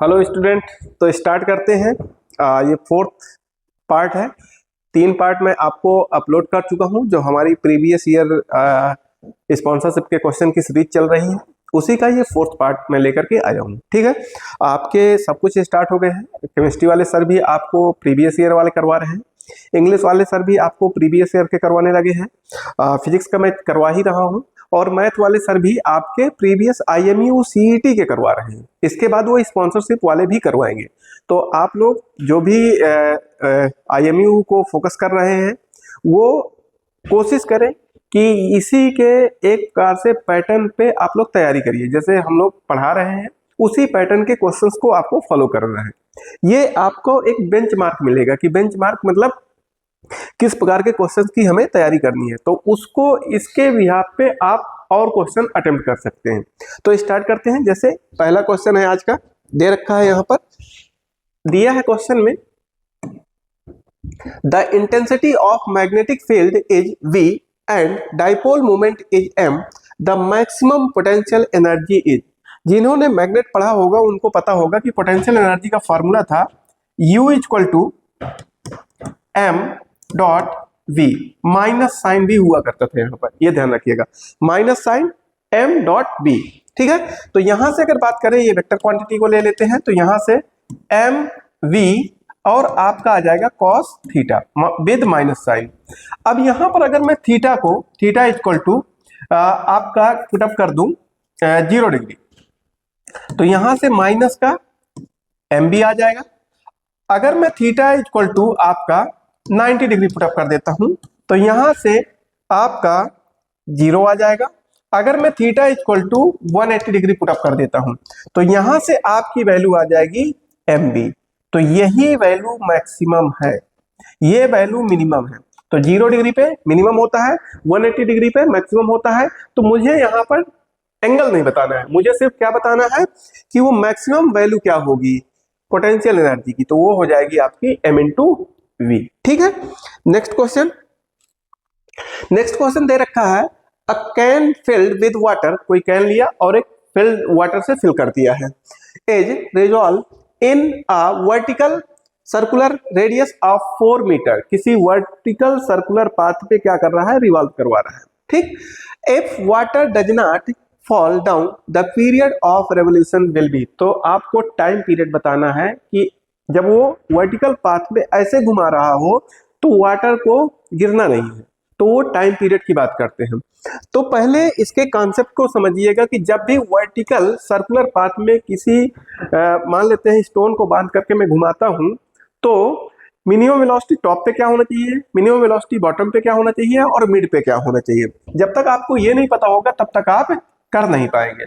Hello student, तो start करते हैं। ये फोर्थ पार्ट है। 3 पार्ट में आपको अपलोड कर चुका हूं, जो हमारी प्रीवियस ईयर स्पॉन्सरशिप के क्वेश्चन की सीरीज चल रही है, उसी का ये फोर्थ पार्ट मैं लेकर के आया हूं। ठीक है, आपके सब कुछ स्टार्ट हो गए हैं। केमिस्ट्री वाले सर भी आपको प्रीवियस ईयर वाले करवा रहे हैं, इंग्लिश वाले सर भी आपको प्रीवियस ईयर के करवाने लगे हैं, फिजिक्स का मैं करवा ही रहा हूं, और मैथ वाले सर भी आपके प्रीवियस IMU CET के करवा रहे हैं। इसके बाद वो स्पॉन्सरशिप वाले भी करवाएंगे। तो आप लोग जो भी IMU को फोकस कर रहे हैं, वो कोशिश करें कि इसी के एक प्रकार से पैटर्न पे आप लोग तैयारी करिए। जैसे हम लोग पढ़ा रहे हैं, उसी पैटर्न के क्वेश्चंस को आपको फॉलो करना है। ये आपको एक बेंचमार्क मिलेगा कि बेंचमार्क मतलब किस प्रकार के क्वेश्चंस की हमें तैयारी करनी है, तो उसको इसके बिहाफ पे आप और क्वेश्चन अटेम्प्ट कर सकते हैं। तो स्टार्ट करते हैं। जैसे पहला क्वेश्चन है आज का, दे रखा है यहाँ पर, दिया है क्वेश्चन में, the intensity of magnetic field is V and dipole moment is M, the maximum potential energy is. जिन्होंने मैग्नेट पढ़ा होगा उनको पता होगा कि पोटेंशियल एनर्जी का फॉर्मूला था U equal to M dot V, minus sign भी हुआ करता था यहाँ पर, ये ध्यान रखिएगा, minus sign M dot V। ठीक है, तो यहां से अगर बात करें, ये वेक्टर क्वांटिटी को ले लेते हैं, तो यहां से MV और आपका आ जाएगा cos theta with minus sign. अब यहां पर अगर मैं थीटा को, थीटा इक्वल टू आपका पुटअप कर दूं 0 डिग्री, तो यहां से माइनस का MV आ जाएगा। अगर मैं थीटा इक्वल टू आपका 90 डिग्री पुटअप कर देता हूं, तो यहां से आपका 0 आ जाएगा। अगर मैं theta equal to 180 degree put up कर देता हूं, तो यहां से आपकी वैल्यू आ जाएगी MV। तो यही वैल्यू मैक्सिमम है, ये वैल्यू मिनिमम है। तो 0 डिग्री पे मिनिमम होता है, 180 डिग्री पे मैक्सिमम होता है। तो मुझे यहां पर एंगल नहीं बताना है, मुझे सिर्फ क्या बताना है कि वो मैक्सिमम वैल्यू क्या होगी पोटेंशियल एनर्जी की, तो वो हो जाएगी आपकी M इंटू V। ठीक है, नेक्स्ट क्वेश्चन। नेक्स्ट क्वेश्चन दे रखा है, अ कैन फिल्ड विद वाटर, कोई कैन लिया और एक फिल्ड वाटर से फिल कर दिया है, is resolve in a vertical circular radius of 4 metre. किसी वर्टिकल सर्कुलर पाथ पे क्या कर रहा है, रिवॉल्व करवा रहा है। ठीक, if water does not fall down the period of revolution will be. तो आपको टाइम पीरियड बताना है कि जब वो वर्टिकल पाथ में ऐसे घुमा रहा हो तो वाटर को गिरना नहीं है, तो वो टाइम पीरियड की बात करते हैं। तो पहले इसके कॉन्सेप्ट को समझिएगा कि जब भी वर्टिकल सर्कुलर पाथ में किसी मान लेते हैं स्टोन को बांध करके मैं घुमाता हूं, तो मिनिमम वेलोसिटी टॉप पे क्या होना चाहिए, मिनिमम वेलोसिटी बॉटम पे क्या होना चाहिए, और मिड पे क्या होना चाहिए। जब तक आपको ये नहीं पता होगा तब तक आप कर नहीं पाएंगे।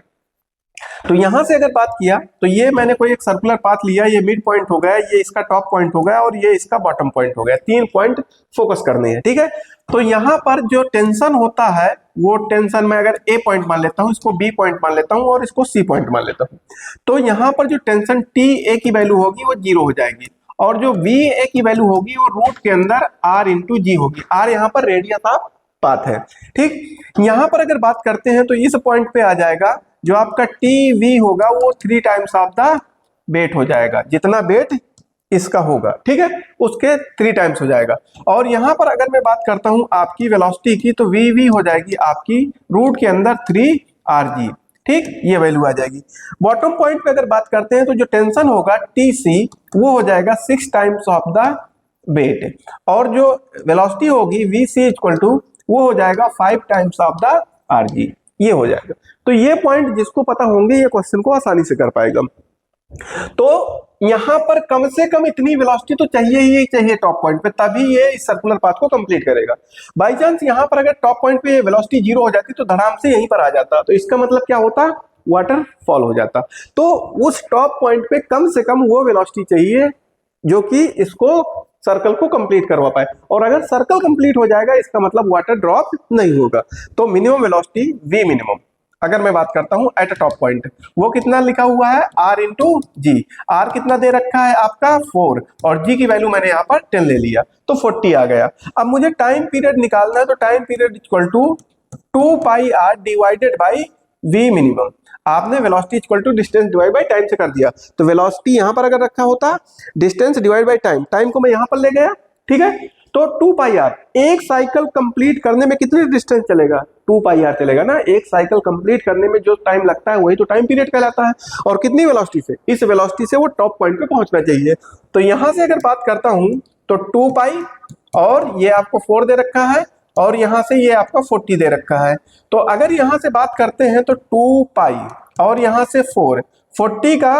तो यहां से अगर बात किया, तो ये मैंने कोई एक सर्कुलर पाथ लिया, ये मिड पॉइंट हो गया, ये इसका टॉप पॉइंट हो गया, और ये इसका बॉटम पॉइंट हो गया। 3 पॉइंट फोकस करने हैं। ठीक है, तो यहां पर जो टेंशन होता है, वो टेंशन मैं अगर A पॉइंट मान लेता हूं, इसको B पॉइंट मान लेता हूं, और इसको C पॉइंट मान लेता हूं, तो यहां पर जो टेंशन TA की वैल्यू होगी वो 0 हो जाएगी, और जो VA की वैल्यू होगी वो रूट के अंदर R इंटू G होगी। R यहाँ पर रेडियस ऑफ पाथ है। ठीक, यहां पर अगर बात करते हैं, तो इस पॉइंट पे आ जाएगा जो आपका TV होगा वो 3 टाइम्स ऑफ द वेट हो जाएगा, जितना वेट इसका होगा। ठीक है, उसके 3 टाइम्स हो जाएगा। और यहां पर अगर मैं बात करता हूं आपकी वेलोसिटी की, तो VV हो जाएगी आपकी रूट के अंदर 3RG। ठीक, ये वैल्यू आ जाएगी। बॉटम पॉइंट पे अगर बात करते हैं, तो जो टेंशन होगा TC वो हो जाएगा 6 टाइम्स ऑफ द वेट, और जो वेलोसिटी होगी VC इक्वल टू वो हो जाएगा 5 टाइम्स ऑफ द RG। ये हो जाएगा। तो ये पॉइंट जिसको पता होंगे ये क्वेश्चन को आसानी से कर पाएगा। तो यहां पर कम से कम इतनी वेलोसिटी तो चाहिए ही चाहिए टॉप पॉइंट पे, तभी ये इस सर्कुलर पाथ को कंप्लीट करेगा। बाई चांस यहां पर अगर टॉप पॉइंट पे वेलोसिटी 0 हो जाती तो धड़ाम से यहीं पर आ जाता, तो इसका मतलब क्या होता, वाटर फॉल हो जाता। तो उस टॉप पॉइंट पे कम से कम वो वेलोसिटी चाहिए जो कि इसको सर्कल को कंप्लीट करवा पाए, और अगर सर्कल कंप्लीट हो जाएगा इसका मतलब वाटर ड्रॉप नहीं होगा। तो मिनिमम वेलोसिटी V मिनिमम अगर मैं बात करता हूं एट अ टॉप पॉइंट, वो कितना लिखा हुआ है, R इंटू G। R कितना दे रखा है आपका 4, और G की वैल्यू मैंने यहाँ पर 10 ले लिया, तो 40 आ गया। अब मुझे टाइम पीरियड निकालना है, तो time period equal to 2 pi R divided by V minimum. आपने velocity equal to distance divide by time से कर दिया, तो वेलोसिटी यहां पर अगर रखा होता, distance divide by time, time को मैं यहां पर ले गया, ठीक है, तो 2 पाई आर, एक साइकिल कंप्लीट करने में कितनी डिस्टेंस चलेगा, 2 पाई आर चलेगा ना, एक साइकिल कंप्लीट करने में जो टाइम लगता है वही तो टाइम पीरियड कहलाता है। और कितनी वेलोसिटी से, इस वेलोसिटी से वो टॉप पॉइंट पे पहुंचना चाहिए। तो यहां से अगर बात करता हूं तो 2 पाई, और ये आपको 4 दे रखा है, और यहां से ये आपका 40 दे रखा है। तो अगर यहां से बात करते हैं तो 2 पाई और यहां से 4, 40 का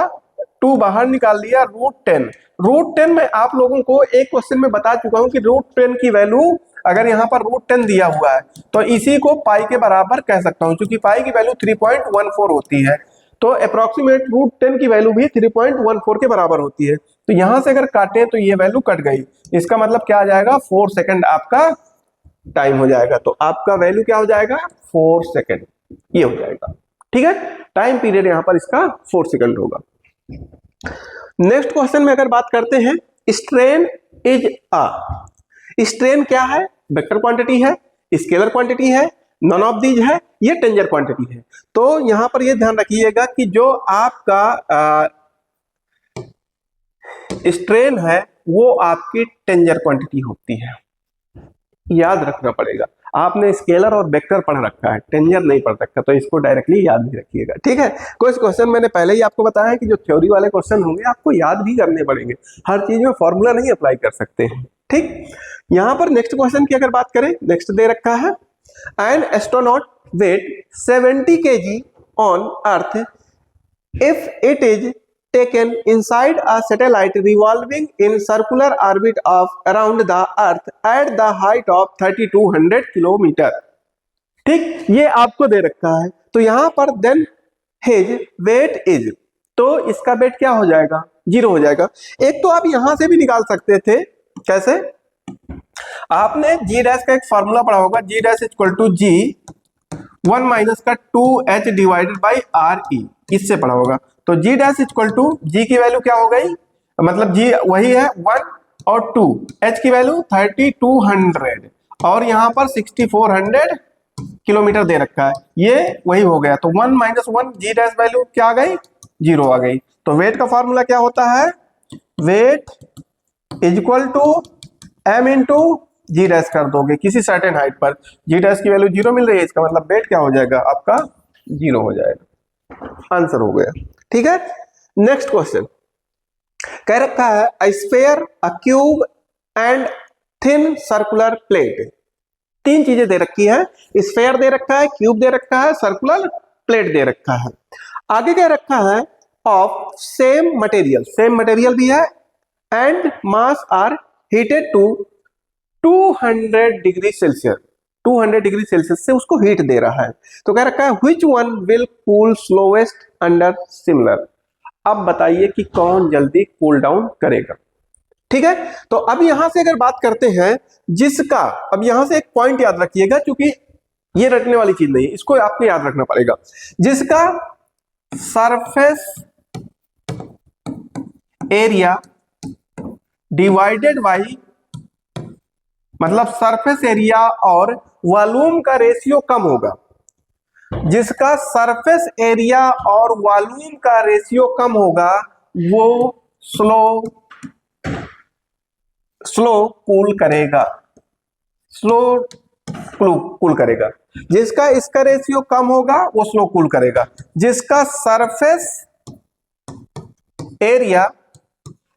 2 बाहर निकाल लिया, √10। √10 में आप लोगों को एक क्वेश्चन में बता चुका हूं कि √10 की वैल्यू अगर यहाँ पर √10 दिया हुआ है तो इसी को पाई के बराबर कह सकता हूं, क्योंकि पाई की वैल्यू 3.14 होती है, तो अप्रोक्सीमेट √10 की वैल्यू भी 3.14 के बराबर होती है। तो यहां से अगर काटे तो ये वैल्यू कट गई, इसका मतलब क्या आ जाएगा, 4 सेकंड आपका टाइम हो जाएगा। तो आपका वैल्यू क्या हो जाएगा, 4 सेकंड, ये हो जाएगा, ठीक है। टाइम पीरियड यहां पर इसका 4 सेकंड होगा। नेक्स्ट क्वेश्चन में अगर बात करते हैं, स्ट्रेन इज अ, स्ट्रेन क्या है, वेक्टर क्वांटिटी है, स्केलर क्वांटिटी है, नन ऑफ दीज है, ये टेंजर क्वांटिटी है। तो यहां पर ये ध्यान रखिएगा कि जो आपका स्ट्रेन है वो आपकी टेंजर क्वांटिटी होती है, याद रखना पड़ेगा। आपने स्केलर और वेक्टर पढ़ रखा है, टेंजर नहीं पढ़ रखा, तो इसको डायरेक्टली याद भी रखिएगा, ठीक है। कुछ क्वेश्चन मैंने पहले ही आपको बताया है कि जो थ्योरी वाले क्वेश्चन होंगे आपको याद भी करने पड़ेंगे, हर चीज में फॉर्मूला नहीं अप्लाई कर सकते हैं, ठीक। यहां पर नेक्स्ट क्वेश्चन की अगर बात करें, नेक्स्ट दे रखा है, an astronaut weight 70 kg on earth if it is taken inside a satellite revolving in circular orbit of around the earth at the height of 3200 kilometre, ठीक, ये आपको दे रखा है। तो यहां पर देन हिज वेट इज, तो इसका वेट क्या हो जाएगा, 0 हो जाएगा। एक तो आप यहां से भी निकाल सकते थे, कैसे, आपने जी डैश का एक फॉर्मूला पढ़ा होगा, g dash equal to g 1 minus का 2h divided by R E, इससे पढ़ा होगा। तो जी डैश इक्वल टू जी की वैल्यू क्या हो गई, मतलब जी वही है 1 और 2, h की वैल्यू 3200 और यहाँ पर 6400 किलोमीटर दे रखा है, ये वही हो गया। तो 1 माइनस 1 जी डैश वैल्यू क्या आ गई, 0 आ गई। तो वेट का फॉर्मूला क्या होता है, weight is equal to m into g dash कर दोगे किसी सर्टेन हाइट पर, जी डैश की वैल्यू 0 मिल रही है, इसका मतलब वेट क्या हो जाएगा आपका, 0 हो जाएगा, आंसर हो गया, ठीक है। नेक्स्ट क्वेश्चन कह रखा है, a sphere, a cube and thin circular plate, 3 चीजें दे रखी है, स्फीयर दे रखा है, क्यूब दे रखा है, सर्कुलर प्लेट दे रखा है। आगे कह रखा है of same material, same material भी है, and mass are heated to 200 degree Celsius, 200 degree Celsius से उसको हीट दे रहा है। तो कह रखा है which one will cool slowest under similar, अब बताइए कि कौन जल्दी कूल डाउन करेगा, ठीक है। तो अब यहां से अगर बात करते हैं जिसका, अब यहां से एक पॉइंट याद रखिएगा, क्योंकि ये रटने वाली चीज नहीं है, इसको आपको याद रखना पड़ेगा, जिसका सरफेस एरिया डिवाइडेड बाई, मतलब सरफेस एरिया और वॉल्यूम का रेशियो कम होगा, जिसका सरफेस एरिया और वॉल्यूम का रेशियो कम होगा वो स्लो कूल करेगा, स्लो कूल करेगा। जिसका इसका रेशियो कम होगा वो स्लो कूल करेगा, जिसका surface area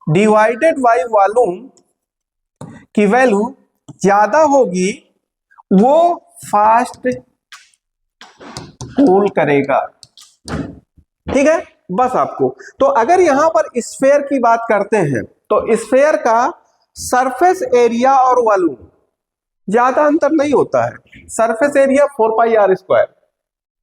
divided by volume की वैल्यू ज्यादा होगी वो फास्ट कूल करेगा, ठीक है। बस आपको, तो अगर यहां पर स्फीयर की बात करते हैं तो स्फीयर का सरफेस एरिया और वॉल्यूम ज्यादा अंतर नहीं होता है, surface area 4 pi r square,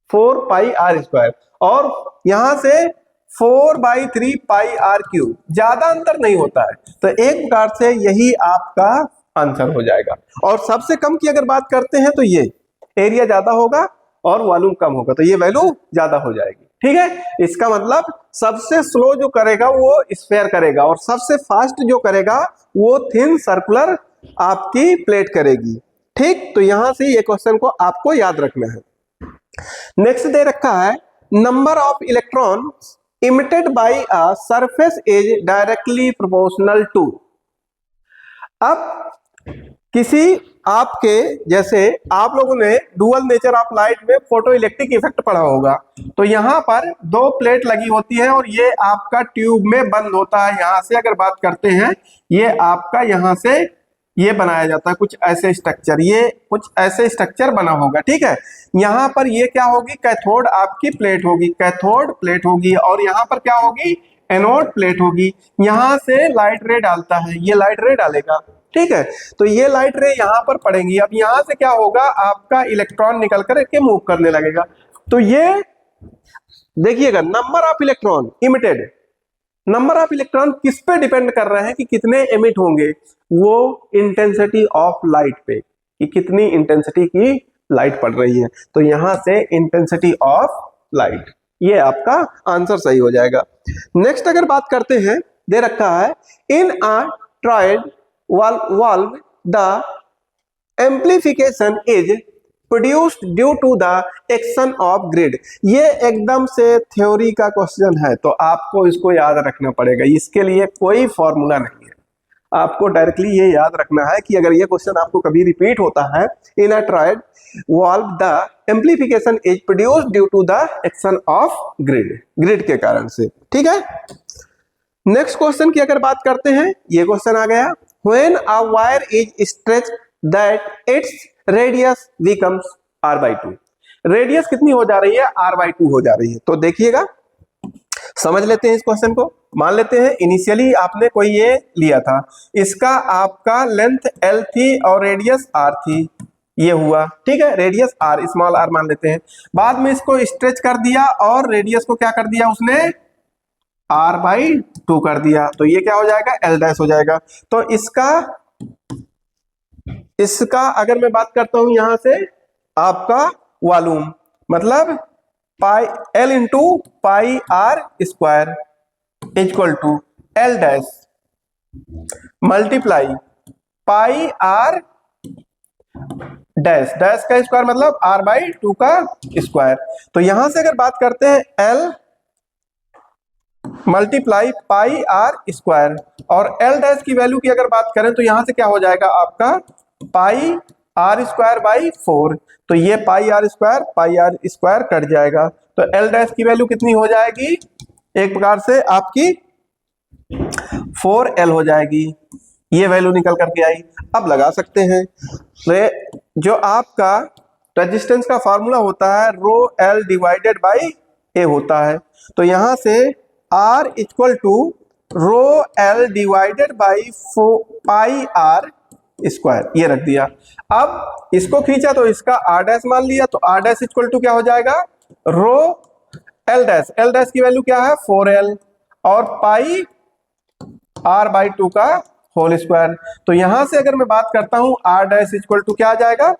4 pi r square, और यहां से 4/3 पाई आर क्यूब, ज्यादा अंतर नहीं होता है। तो एक प्रकार से यही आपका आंसर हो जाएगा। और सबसे कम की अगर बात करते हैं तो ये एरिया ज्यादा होगा और वॉल्यूम कम होगा, तो ये वैल्यू ज्यादा हो जाएगी, ठीक है। इसका मतलब सबसे स्लो जो करेगा वो स्फीयर करेगा, और सबसे फास्ट जो करेगा वो थिन सर्कुलर आपकी प्लेट करेगी, ठीक। तो यहां से ये क्वेश्चन को आपको याद रखना है। नेक्स्ट दे रखा है, number of electron emitted by a surface is directly proportional to. अब किसी आपके जैसे आप लोगों ने डुअल नेचर ऑफ लाइट में फोटो इलेक्ट्रिक इफेक्ट पढ़ा होगा, तो यहाँ पर दो प्लेट लगी होती है और ये आपका ट्यूब में बंद होता है। यहाँ से अगर बात करते हैं, ये आपका यहाँ से ये बनाया जाता है कुछ ऐसे स्ट्रक्चर, ये कुछ ऐसे स्ट्रक्चर बना होगा, ठीक है। यहाँ पर ये क्या होगी, कैथोड आपकी प्लेट होगी, कैथोड प्लेट होगी, और यहाँ पर क्या होगी, एनोड प्लेट होगी। यहाँ से लाइट रे डालता है, ये लाइट रे डालेगा, ठीक है। तो ये लाइट रे यहाँ पर पड़ेंगी। अब यहाँ से क्या होगा, आपका इलेक्ट्रॉन निकल कर के मूव करने लगेगा। तो ये देखिएगा, number of electron emitted, number of electron किस पे डिपेंड कर रहे हैं कि कितने एमिट होंगे, वो इंटेंसिटी ऑफ लाइट पे, कि कितनी इंटेंसिटी की लाइट पड़ रही है। तो यहां से इंटेंसिटी ऑफ लाइट, ये आपका आंसर सही हो जाएगा। नेक्स्ट अगर बात करते हैं, दे रखा है इन अ triad valve the amplification is produced due to the action of grid। ये एकदम से थ्योरी का क्वेश्चन है, तो आपको इसको याद रखना पड़ेगा। इसके लिए कोई फॉर्मूला नहीं है, आपको डायरेक्टली ये याद रखना है कि अगर ये क्वेश्चन आपको कभी रिपीट होता है, इन अ triad valve the amplification is produced due to the action of grid, grid के कारण से, ठीक है। नेक्स्ट क्वेश्चन की अगर बात करते हैं, ये क्वेश्चन आ गया, when a wire is stretched that its radius becomes r/2। Radius कितनी हो जा रही है, r/2 हो जा रही है। तो देखिएगा, समझ लेते हैं इस क्वेश्चन को। मान लेते हैं इनिशियली आपने कोई ये लिया था, इसका आपका लेंथ l थी और रेडियस r थी, ये हुआ, ठीक है, रेडियस r, स्मॉल r मान लेते हैं। बाद में इसको स्ट्रेच कर दिया और रेडियस को क्या कर दिया उसने, r/2 कर दिया, तो ये क्या हो जाएगा, l' हो जाएगा। तो इसका अगर मैं बात करता हूं यहां से, आपका वॉल्यूम मतलब pi l into pi r square equal to l' multiply pi r dash, dash का स्क्वायर मतलब r/2 का स्क्वायर। तो यहां से अगर बात करते हैं, l multiply pi r square, और l' की वैल्यू की अगर बात करें तो यहां से क्या हो जाएगा आपका पाई r स्क्वायर बाई 4। तो ये पाई r स्क्वायर कट जाएगा, तो l' की वैल्यू कितनी हो जाएगी, एक प्रकार से आपकी 4l हो जाएगी। ये वैल्यू निकल करके आई। अब लगा सकते हैं, जो आपका रेजिस्टेंस का फार्मूला होता है rho l divided by a होता है। तो यहां से R equal to rho l divided by pi r square, ये रख दिया। अब इसको खींचा तो इसका r' मान लिया, तो r' इक्वल टू क्या हो जाएगा, रो l' की वैल्यू क्या है 4l और पाई r/2 का होल स्क्वायर। तो यहां से अगर मैं बात करता हूं, r' इक्वल टू क्या आ जाएगा,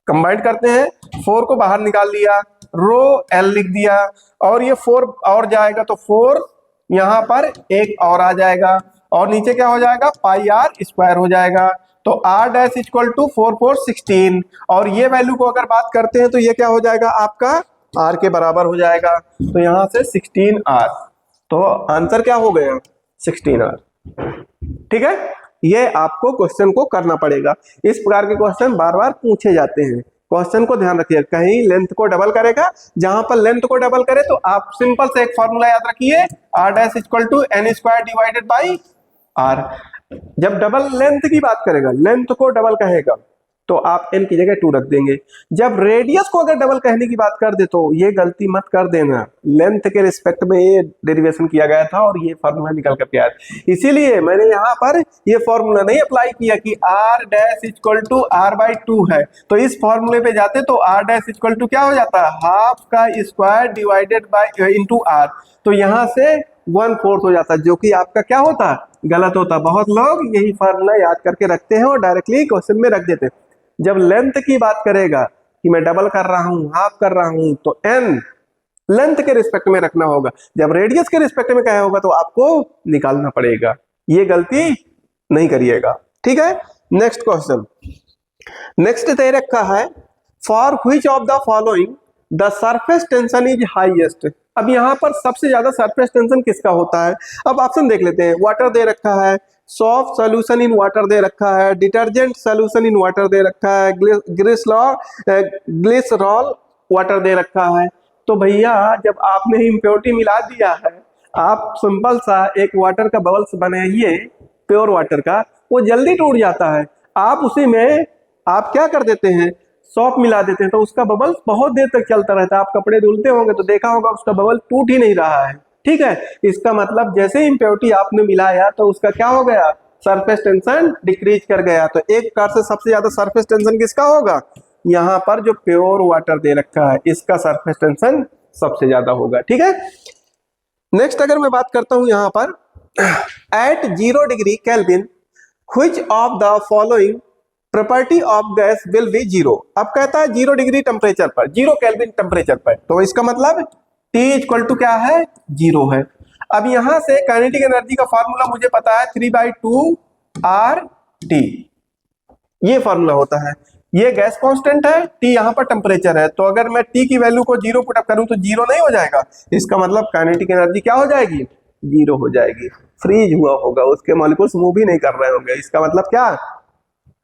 कंबाइंड करते हैं, 4 को बाहर निकाल लिया, रो l लिख दिया, और ये 4 और जाएगा तो 4 यहां पर एक और आ जाएगा, और नीचे क्या हो जाएगा, पाई r स्क्वायर हो जाएगा। तो r' इक्वल टू 4 4 16, और ये वैल्यू को अगर बात करते हैं तो ये क्या हो जाएगा आपका r के बराबर हो जाएगा। तो यहां से 16r, तो आंसर क्या हो गया 16r, ठीक है। ये आपको क्वेश्चन को करना पड़ेगा। इस प्रकार के क्वेश्चन बार बार पूछे जाते हैं, क्वेश्चन को ध्यान रखिए। कहीं लेंथ को डबल करेगा, जहां पर लेंथ को डबल करे तो आप सिंपल से एक फॉर्मूला याद रखिए, r' equal to n square divided by r। जब डबल लेंथ की बात करेगा, लेंथ को डबल कहेगा तो आप n की जगह 2 रख देंगे। जब रेडियस को अगर डबल कहने की बात कर दे तो ये गलती मत कर देना, लेंथ के रिस्पेक्ट में ये डेरिवेशन किया गया था और ये फॉर्मूला निकल करके आया, इसीलिए मैंने यहाँ पर ये फॉर्मूला नहीं अप्लाई किया कि r' इक्वल टू r/2 है। तो इस फॉर्मूले पे जाते तो r' इक्वल टू क्या हो जाता है, हाफ का square divided by into r, तो यहाँ से 1/4 हो जाता, जो कि आपका क्या होता, गलत होता। बहुत लोग यही फॉर्मूला याद करके रखते हैं और डायरेक्टली क्वेश्चन में रख देते हैं। जब लेंथ की बात करेगा कि मैं डबल कर रहा हूं, हाफ कर रहा हूं, तो n लेंथ के रिस्पेक्ट में रखना होगा। जब रेडियस के रिस्पेक्ट में कहा होगा तो आपको निकालना पड़ेगा, ये गलती नहीं करिएगा, ठीक है। नेक्स्ट क्वेश्चन, नेक्स्ट दे रखा है, for which of the following the surface tension is highest. अब यहाँ पर सबसे ज्यादा सरफेस टेंशन किसका होता है? अब ऑप्शन देख लेते हैं। वाटर दे रखा है, सॉफ्ट सोल्यूशन इन वाटर दे रखा है, डिटर्जेंट सोल्यूशन इन वाटर दे रखा है, ग्लिसरॉल वाटर दे रखा है। तो भैया जब आपने इम्प्योरिटी मिला दिया है, आप सिंपल सा एक वाटर का बबल्स बनाइए प्योर वाटर का, वो जल्दी टूट जाता है। आप उसी में आप क्या कर देते हैं, सॉप मिला देते हैं, तो उसका बबल्स बहुत देर तक चलता रहता है। आप कपड़े धुलते होंगे तो देखा होगा उसका बबल टूट ही नहीं रहा है। ठीक है, इसका मतलब जैसे इम्प्योरिटी आपने मिलाया तो उसका क्या हो गया, सरफेस टेंशन डिक्रीज कर गया। तो एक प्रकार से सबसे ज्यादा सरफेस टेंशन किसका होगा, यहाँ पर जो प्योर वाटर दे रखा है इसका सरफेस टेंशन सबसे ज्यादा होगा। ठीक है, नेक्स्ट अगर मैं बात करता हूं यहाँ पर, at 0 degree kelvin which of the following property of gas will be 0। अब कहता है 0 डिग्री टेम्परेचर पर, 0 केल्विन टेम्परेचर पर, तो इसका मतलब T इक्वल टू क्या है, 0 है। अब यहां से काइनेटिक एनर्जी का फॉर्मूला मुझे पता है 3/2 RT, ये फॉर्मूला होता है। ये गैस कांस्टेंट है, T यहाँ पर टेम्परेचर है, तो अगर मैं T की वैल्यू को 0 पुट अप करूं तो 0 नहीं हो जाएगा। इसका मतलब काइनेटिक एनर्जी क्या हो जाएगी, 0 हो जाएगी, फ्रीज हुआ होगा, उसके मॉलिक्यूल्स मूव ही नहीं कर रहे होंगे। इसका मतलब क्या,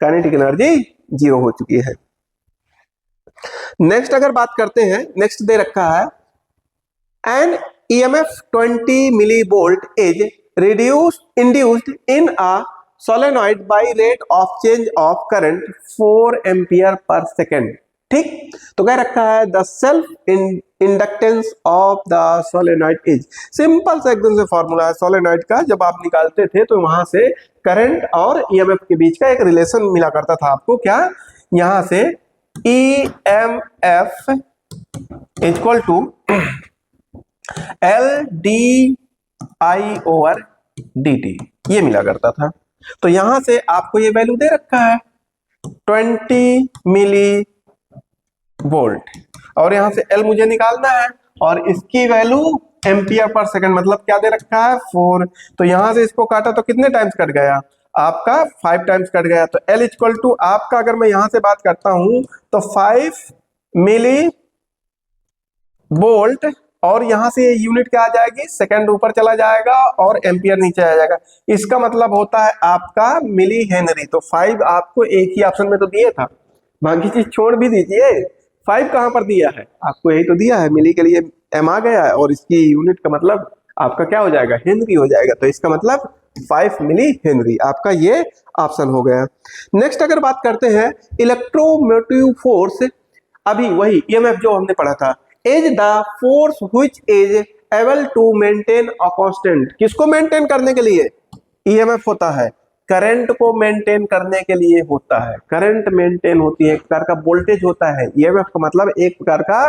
काइनेटिक एनर्जी 0 हो चुकी है। नेक्स्ट अगर बात करते हैं, नेक्स्ट दे रखा है an EMF 20 millivolt is induced in a solenoid by rate of change of current 4 ampere per second. ठीक, तो कह रखा है the self inductance of the solenoid is, simple सा एकदम से फॉर्मूला है सोलेनॉइड का। जब आप निकालते थे तो वहां से करंट और EMF के बीच का एक रिलेशन मिला करता था आपको, क्या, यहां से EMF इक्वल टू LdI/dt, ये मिला करता था। तो यहां से आपको ये वैल्यू दे रखा है 20 मिली वोल्ट, और यहां से L मुझे निकालना है, और इसकी वैल्यू एम्पियर पर सेकंड, मतलब क्या दे रखा है 4। तो यहां से इसको काटा तो कितने टाइम्स कट गया, आपका 5 टाइम्स कट गया। तो L इक्वल टू आपका, अगर मैं यहां से बात करता हूं तो 5 मिली वोल्ट, और यहां से यूनिट क्या आ जाएगी, सेकंड ऊपर चला जाएगा और एम्पियर नीचे आ जाएगा। इसका मतलब होता है आपका मिली हेनरी। तो 5 आपको एक ही ऑप्शन में तो दिया था, बाकी चीज छोड़ भी दीजिए, 5 कहां पर दिया है, आपको यही तो दिया है, मिली के लिए एम आ गया है, और इसकी यूनिट का मतलब आपका क्या हो जाएगा, हेनरी हो जाएगा। तो इसका मतलब 5 मिली हेनरी, आपका ये ऑप्शन हो गया। नेक्स्ट अगर बात करते हैं इलेक्ट्रोमोटिव फोर्स, अभी वही EMF जो हमने पढ़ा था, is the force which is able to maintain a constant. किसको मेंटेन करने के लिए EMF होता है, करंट को मेंटेन करने के लिए होता है। करंट मेंटेन होती है, एक प्रकार का वोल्टेज होता है। EMF का मतलब एक प्रकार का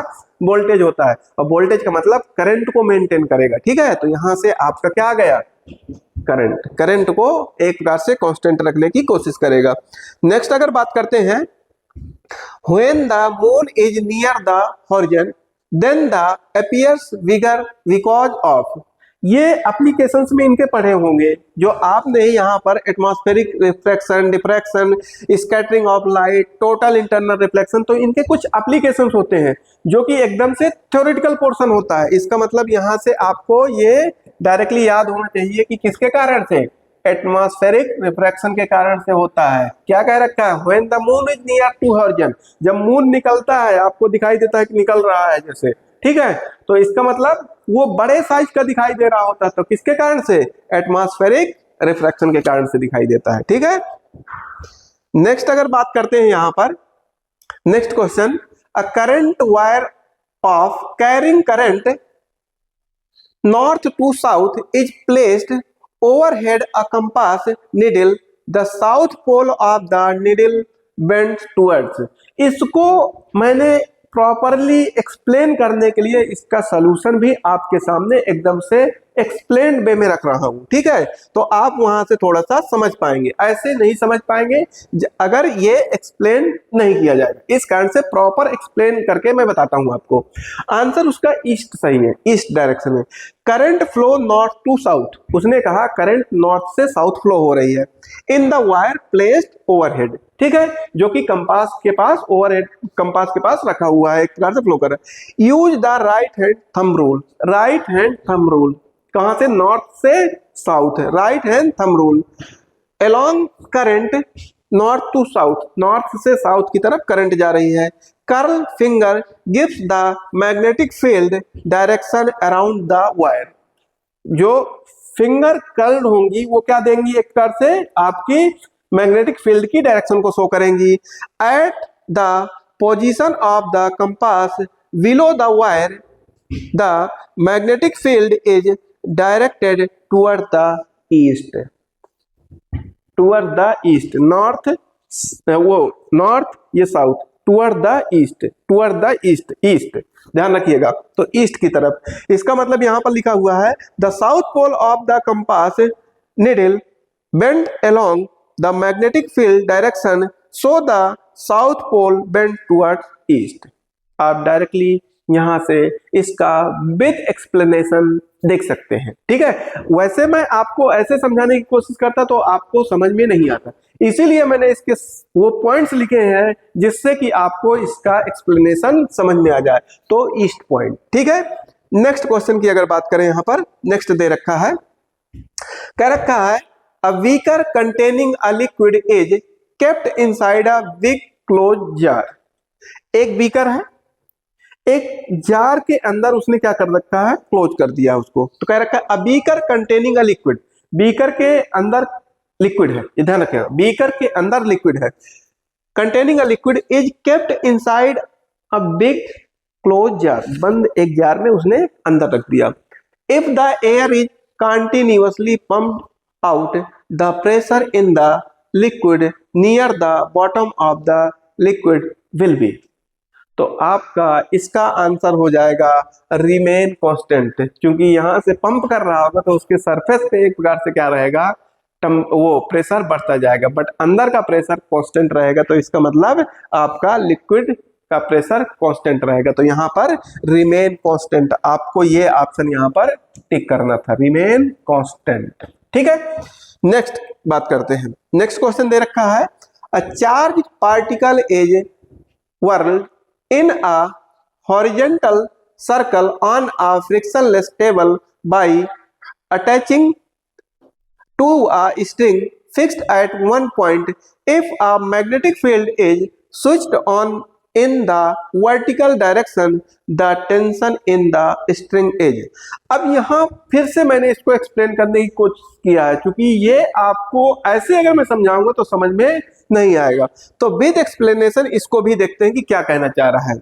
वोल्टेज होता है, और वोल्टेज का मतलब करंट को मेंटेन करेगा। ठीक है, तो यहां से आपका क्या आ गया, करंट, करंट को एक प्रकार से कांस्टेंट रखने की कोशिश करेगा। नेक्स्ट अगर बात करते हैं, when the moon is near the horizon then the appears bigger because of, ये एप्लीकेशंस में इनके पढ़े होंगे, जो आपने यहाँ पर atmospheric refraction, diffraction, scattering of light, total internal reflection, तो इनके कुछ एप्लीकेशंस होते हैं जो कि एकदम से थ्योरेटिकल पोर्शन होता है। इसका मतलब यहाँ से आपको ये डायरेक्टली याद होना चाहिए कि किसके कारण से, एटमॉस्फेरिक रिफ्रैक्शन के कारण से होता है। क्या कह रखा है, when the moon is near to horizon, जब मून निकलता है आपको दिखाई देता है कि निकल रहा है जैसे, ठीक है, तो इसका मतलब वो बड़े साइज का दिखाई दे रहा होता है, तो किसके कारण से, एटमॉस्फेरिक रिफ्रैक्शन के कारण से दिखाई देता है। ठीक है, नेक्स्ट अगर बात करते हैं यहाँ पर, next question, a current wire of carrying current north to south is placed overhead a compass needle, the south pole of the needle bends towards। इसको मैंने प्रॉपरली एक्सप्लेन करने के लिए इसका सॉल्यूशन भी आपके सामने एकदम से एक्सप्लेन्ड वे में रख रहा हूं, ठीक है, तो आप वहां से थोड़ा सा समझ पाएंगे, ऐसे नहीं समझ पाएंगे अगर ये एक्सप्लेन नहीं किया जाएगा। इस कारण से प्रॉपर एक्सप्लेन करके मैं बताता हूं आपको। आंसर उसका ईस्ट सही है, ईस्ट डायरेक्शन में। Current flow north to south, उसने कहा करंट नॉर्थ से साउथ फ्लो हो रही है in the wire placed overhead, ठीक है, जो कि कंपास के पास ओवरहेड कंपास के पास रखा हुआ है, एक प्रकार से फ्लो कर रहा है। Use the right hand thumb rule, right hand thumb rule कहां से, नॉर्थ से साउथ है, right hand thumb rule along current north to south, north से साउथ की तरफ करंट जा रही है। Curl finger gives the magnetic field direction around the wire, जो फिंगर कर्ल्ड होंगी वो क्या देंगी, एक प्रकार से आपकी मैग्नेटिक फील्ड की डायरेक्शन को शो करेंगी। At the position of the compass below the wire the magnetic field is directed toward the east, toward the east, north वो नॉर्थ ये south, toward the east, toward the east, east ध्यान रखिएगा, तो east की तरफ। इसका मतलब यहां पर लिखा हुआ है the south pole of the compass needle bend along the magnetic field direction so the south pole bend toward east. आप डायरेक्टली यहां से इसका विद एक्सप्लेनेशन देख सकते हैं, ठीक है। वैसे मैं आपको ऐसे समझाने की कोशिश करता तो आपको समझ में नहीं आता, इसीलिए मैंने इसके वो पॉइंट्स लिखे हैं जिससे कि आपको इसका एक्सप्लेनेशन समझ में आ जाए। तो ईस्ट पॉइंट, ठीक है। नेक्स्ट क्वेश्चन की अगर बात करें, यहां पर नेक्स्ट दे रखा है, कह रखा है a beaker containing a liquid is kept inside a big close jar. एक बीकर है, एक जार के अंदर उसने क्या कर रखा है, क्लोज कर दिया उसको, तो कह रखा है a beaker containing a liquid, beaker के अंदर लिक्विड है, ये ध्यान रखिएगा, बीकर के अंदर लिक्विड है, containing a liquid is kept inside a big close jar, बंद एक जार में उसने अंदर रख दिया। If the air is continuously pumped out the pressure in the liquid near the bottom of the liquid will be, तो आपका इसका आंसर हो जाएगा रिमेन कांस्टेंट, क्योंकि यहां से पंप कर रहा होगा तो उसके सरफेस पे एक प्रकार से क्या रहेगा, वो प्रेशर बढ़ता जाएगा, बट अंदर का प्रेशर कांस्टेंट रहेगा, तो इसका मतलब आपका लिक्विड का प्रेशर कांस्टेंट रहेगा। तो यहाँ पर रिमेन कांस्टेंट, आपको ये ऑप्शन यहाँ पर टिक करना था, रिमेन कांस्टेंट, ठीक है। नेक्स्ट बात करते हैं, नेक्स्ट क्वेश्चन दे रखा है a charge particle is whirled in a horizontal circle on a frictionless table by attaching to a string fixed at one point. If a magnetic field is switched on in the vertical direction, the tension in the string is। अब यहाँ फिर से मैंने इसको explain करने की कोशिश किया है, क्योंकि ये आपको ऐसे अगर मैं समझाऊंगा तो समझ में नहीं आएगा, तो विद एक्सप्लेनेशन इसको भी देखते हैं कि क्या कहना चाह रहा है।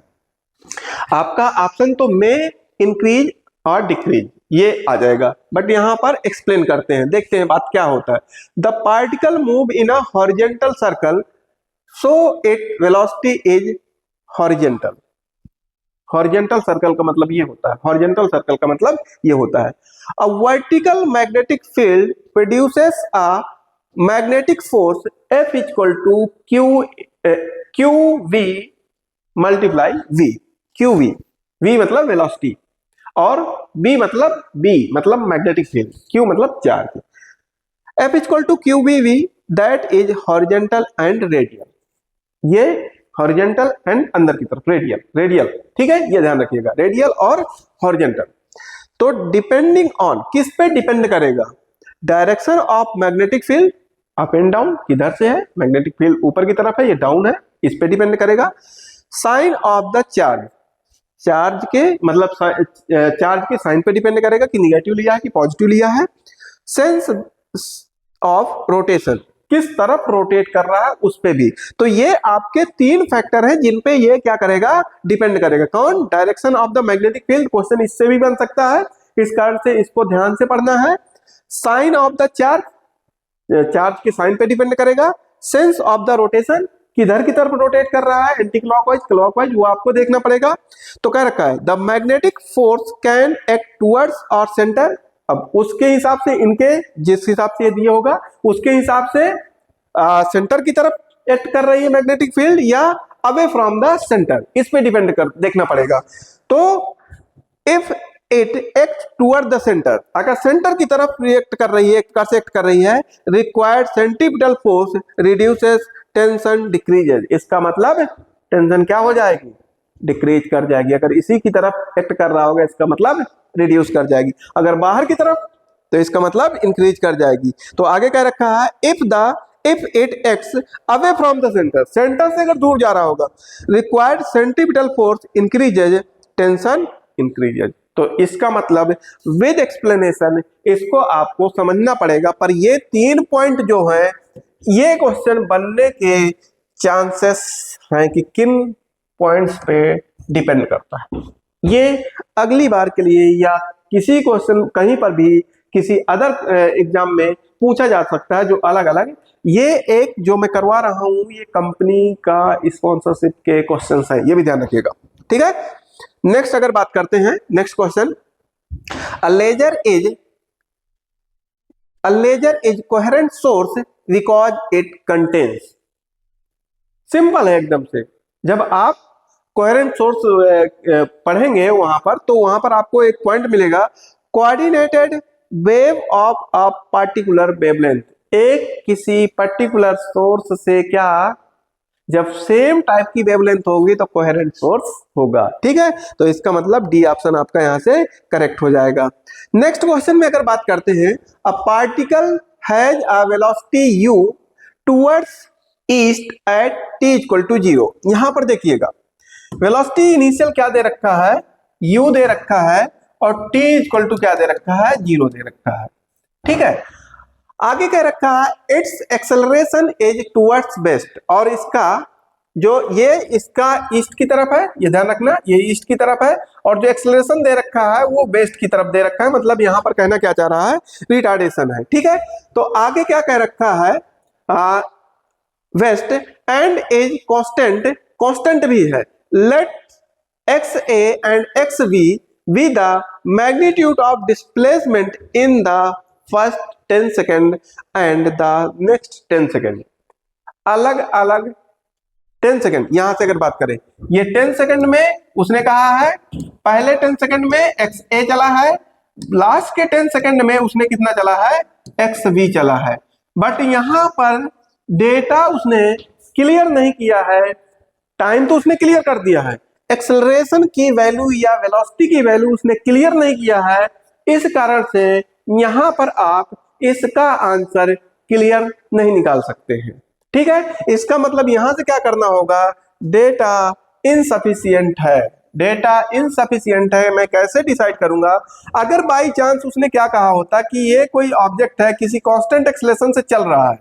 आपका ऑप्शन तो में इंक्रीज और डिक्रीज ये आ जाएगा, बट यहां पर एक्सप्लेन करते हैं, देखते हैं बात क्या होता है। The particle move in a horizontal circle so it velocity is horizontal, horizontal circle का मतलब ये होता है, हॉरिजॉन्टल सर्कल का मतलब ये होता है। A vertical magnetic field produces a magnetic force F equal to q v multiply v, q v मतलब वेलोसिटी और बी मतलब मैग्नेटिक फील्ड, क्यू मतलब charge. F equal to q v that is horizontal and radial, ये horizontal and अंदर की तरफ radial, ठीक है, ये ध्यान रखिएगा, रेडियल और हॉरिजॉन्टल। तो डिपेंडिंग ऑन, किस पे डिपेंड करेगा, direction of magnetic field up and down, किधर से है, मैग्नेटिक फील्ड ऊपर की तरफ है, ये डाउन है, इस पे डिपेंड करेगा। Sign of the charge, charge के मतलब चार्ज के साइन पे डिपेंड करेगा कि निगेटिव लिया है कि पॉजिटिव लिया है। सेंस ऑफ रोटेशन, किस तरफ रोटेट कर रहा है उस पे भी। तो ये आपके तीन फैक्टर हैं जिन पे ये क्या करेगा, डिपेंड करेगा। कौन, direction of the magnetic field, question इससे भी बन सकता है, इस कारण से इसको ध्यान से पढ़ना है। Sign of the charge, charge के साइन पे डिपेंड करेगा। सेंस ऑफ द रोटेशन, किधर की तरफ रोटेट कर रहा है, एंटी क्लॉकवाइज क्लॉकवाइज, वो आपको देखना पड़ेगा। तो कह रखा है the magnetic force can act towards और सेंटर, अब उसके हिसाब से इनके जिस हिसाब से ये दिया होगा उसके हिसाब से सेंटर की तरफ एक्ट कर रही है मैग्नेटिक फील्ड या अवे फ्रॉम द सेंटर, इस पे डिपेंड कर देखना पड़ेगा। तो if it act toward the centre, अगर सेंटर की तरफ रिएक्ट कर रही है, एक्ट कर रही है, required centripetal force reduces, tension decreases. इसका मतलब टेंशन क्या हो जाएगी, डिक्रीज कर जाएगी। अगर इसी की तरफ एक्ट कर रहा होगा इसका मतलब रिड्यूस कर जाएगी, अगर बाहर की तरफ तो इसका मतलब इंक्रीज कर जाएगी। तो आगे क्या रखा है, if it acts away from the centre, centre से अगर दूर जा रहा होगा, required centripetal force increases, tension increases. तो इसका मतलब विद एक्सप्लेनेशन इसको आपको समझना पड़ेगा। पर ये 3 पॉइंट जो है ये क्वेश्चन बनने के चांसेस हैं कि किन पॉइंट्स पे डिपेंड करता है। ये अगली बार के लिए या किसी क्वेश्चन कहीं पर भी किसी अदर एग्जाम में पूछा जा सकता है जो अलग अलग। ये एक जो मैं करवा रहा हूं ये कंपनी का स्पॉन्सरशिप के क्वेश्चंस हैं, ये भी ध्यान रखिएगा, ठीक है। नेक्स्ट अगर बात करते हैं, next question, a laser is coherent source because it contains. Simple है एकदम से। जब आप कोहेरेंट सोर्स पढ़ेंगे वहां पर तो वहां पर आपको एक पॉइंट मिलेगा, coordinated wave of a particular wavelength. एक किसी पर्टिकुलर सोर्स से क्या, जब सेम टाइप की वेवलेंथ होगी तो कोहेरेंट सोर्स होगा, ठीक है। तो इसका मतलब डी ऑप्शन आपका यहां से करेक्ट हो जाएगा। नेक्स्ट क्वेश्चन में अगर बात करते हैं, a particle has a velocity u towards east at t equal to 0। यहां पर देखिएगा वेलोसिटी इनिशियल क्या दे रखा है, u दे रखा है, और t इक्वल टू क्या दे रखा है, 0 दे रखा है, ठीक है। आगे कह रखा है it's acceleration is towards waste, और इसका जो ये इसका ईस्ट की तरफ है, ये ध्यान रखना, ये ईस्ट की तरफ है, और जो एक्सेलरेशन दे रखा है वो वेस्ट की तरफ दे रखा है। मतलब यहां पर कहना क्या चाह रहा है, रिटार्डेशन है, ठीक है। तो आगे क्या कह रखा है, west end is constant, constant भी है, let x A and x B be the magnitude of displacement in the first 10 second and the next 10 second. अलग अलग 10 सेकेंड, यहां से अगर बात करें, ये 10 सेकेंड में उसने कहा है, पहले 10 सेकेंड में एक्स ए चला है, लास्ट के 10 सेकेंड में उसने कितना चला है, एक्स बी चला है। बट यहां पर डेटा उसने क्लियर नहीं किया है, टाइम तो उसने क्लियर कर दिया है, एक्सेलरेशन की वैल्यू या वेलोसिटी की वैल्यू उसने क्लियर नहीं किया है। इस कारण से यहां पर आप इसका आंसर क्लियर नहीं निकाल सकते हैं, ठीक है। इसका मतलब यहां से क्या करना होगा, डेटा इनसफिशिएंट है, डेटा इनसफिशिएंट है। मैं कैसे डिसाइड करूंगा, अगर बाई चांस उसने क्या कहा होता कि ये कोई ऑब्जेक्ट है किसी कांस्टेंट एक्सेलरेशन से चल रहा है,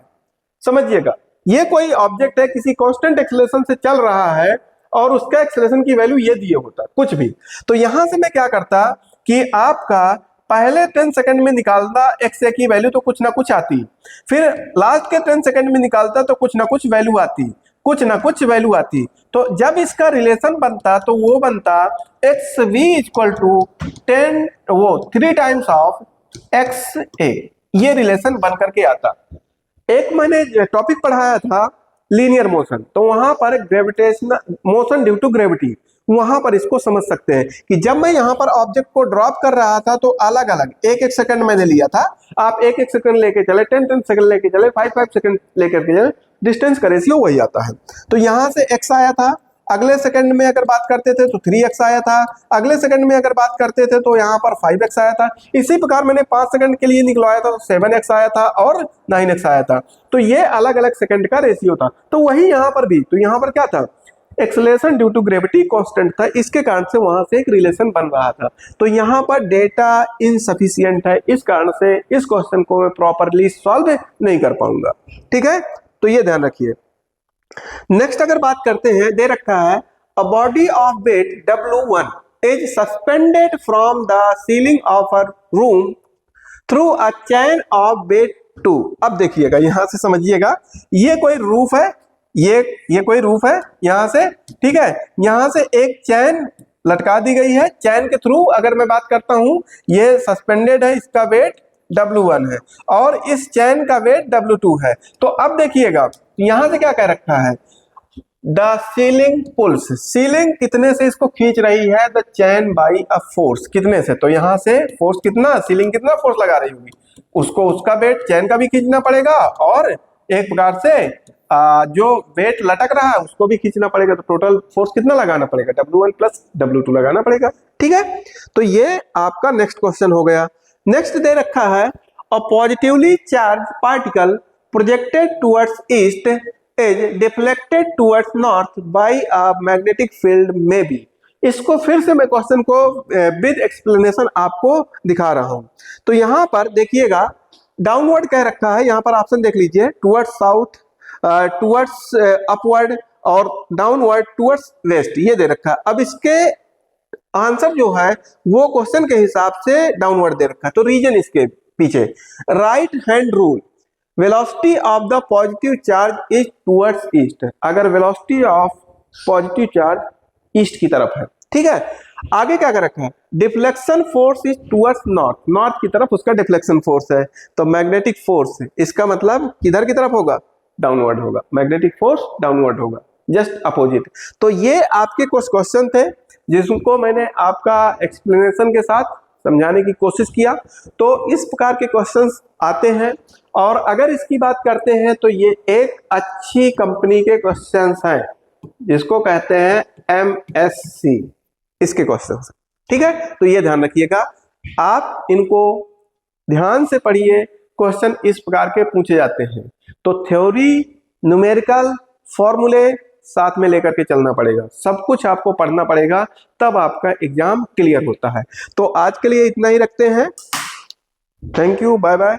समझिएगा, ये कोई ऑब्जेक्ट है किसी कांस्टेंट एक्सेलरेशन से चल रहा है और उसका एक्सेलरेशन की वैल्यू ये दिए होता कुछ भी, तो यहां से मैं क्या करता कि आपका पहले 10 सेकंड में निकालता एक्स ए की वैल्यू तो कुछ ना कुछ आती, फिर लास्ट के 10 सेकंड में निकालता तो कुछ ना कुछ वैल्यू आती, कुछ ना कुछ वैल्यू आती। तो जब इसका रिलेशन बनता तो वो बनता x v equal to 3 times of x a, ये रिलेशन बन करके आता। एक मैंने टॉपिक पढ़ाया था लीनियर मोशन, तो वहां पर gravitational motion due to gravity, वहां पर इसको समझ सकते हैं कि जब मैं यहां पर ऑब्जेक्ट को ड्रॉप कर रहा था तो अलग अलग एक एक सेकंड मैंने लिया था, आप एक एक सेकंड लेके चले, 10 सेकंड लेके चले, 5 सेकंड लेकर के चले, डिस्टेंस का रेशियो वही आता है। तो यहां से x आया था, अगले सेकंड में अगर बात करते थे तो 3x आया था, अगले सेकंड में अगर बात करते थे तो यहाँ पर 5x आया था। इसी प्रकार मैंने 5 सेकंड के लिए निकलवाया था तो 7x आया था और 9x आया था। तो ये अलग अलग सेकंड का रेशियो था। तो वही यहाँ पर भी, तो यहाँ पर क्या था, acceleration due to gravity constant था, इसके कारण से वहां से एक रिलेशन बन रहा था। तो यहाँ पर डेटा इनसफिशिएंट है, इस कारण से इस क्वेश्चन को मैं प्रॉपरली सॉल्व नहीं कर पाऊंगा, ठीक है। तो ये ध्यान रखिए। नेक्स्ट अगर बात करते हैं, दे रखा है a body of weight W1 is suspended from the ceiling of a room through a chain of weight 2। अब देखिएगा, यहां से समझिएगा, ये कोई रूफ है, ये कोई रूफ है यहां से, ठीक है। यहां से एक चैन लटका दी गई है चैन के थ्रू। अगर मैं बात करता हूं, ये सस्पेंडेड है, इसका वेट W1 है और इस चैन का वेट W2 है। तो अब देखिएगा यहां से क्या कह रखा है, द सीलिंग पुल्स, सीलिंग कितने से इसको खींच रही है, the chain by a force, कितने से, तो यहां से फोर्स कितना, सीलिंग कितना फोर्स लगा रही होगी, उसको उसका वेट चैन का भी खींचना पड़ेगा और एक प्रकार से जो वेट लटक रहा है उसको भी खींचना पड़ेगा। तो टोटल फोर्स कितना लगाना पड़ेगा, W1 प्लस W2 लगाना पड़ेगा। ठीक है, तो ये आपका नेक्स्ट क्वेश्चन हो गया। नेक्स्ट दे रखा है, a positively charge particle projected towards east is deflected towards north bye a magnetic field में बी। इसको फिर से मैं क्वेश्चन को विद एक्सप्लेनेशन आपको दिखा रहा हूं। तो यहां पर देखिएगा डाउनवर्ड कह रखा है, यहां पर ऑप्शन देख लीजिए, टुवर्ड्स साउथ, टुवर्ड्स अपवर्ड और डाउनवर्ड टुवर्ड्स वेस्ट, ये दे रखा है। अब इसके आंसर जो है वो क्वेश्चन के हिसाब से डाउनवर्ड दे रखा है। तो रीजन इसके पीछे, right hand rule, velocity of the positive charge is towards east, अगर velocity of positive charge east की तरफ है। ठीक है, आगे क्या कर रखा है, deflection force is towards north, north की तरफ उसका डिफ्लेक्शन फोर्स है। तो मैग्नेटिक फोर्स, इसका मतलब किधर की तरफ होगा, डाउनवर्ड होगा, मैग्नेटिक फोर्स डाउनवर्ड होगा, जस्ट अपोजिट। तो ये आपके कुछ क्वेश्चन थे जिसको मैंने आपका एक्सप्लेनेशन के साथ समझाने की कोशिश किया। तो इस प्रकार के क्वेश्चंस आते हैं और अगर इसकी बात करते हैं तो ये एक अच्छी कंपनी के क्वेश्चंस हैं जिसको कहते हैं MSc, इसके क्वेश्चंस। ठीक है, तो ये ध्यान रखिएगा, आप इनको ध्यान से पढ़िए, क्वेश्चन इस प्रकार के पूछे जाते हैं। तो थ्योरी, न्यूमेरिकल, फॉर्मूले साथ में लेकर के चलना पड़ेगा, सब कुछ आपको पढ़ना पड़ेगा, तब आपका एग्जाम क्लियर होता है। तो आज के लिए इतना ही रखते हैं। Thank you, bye bye.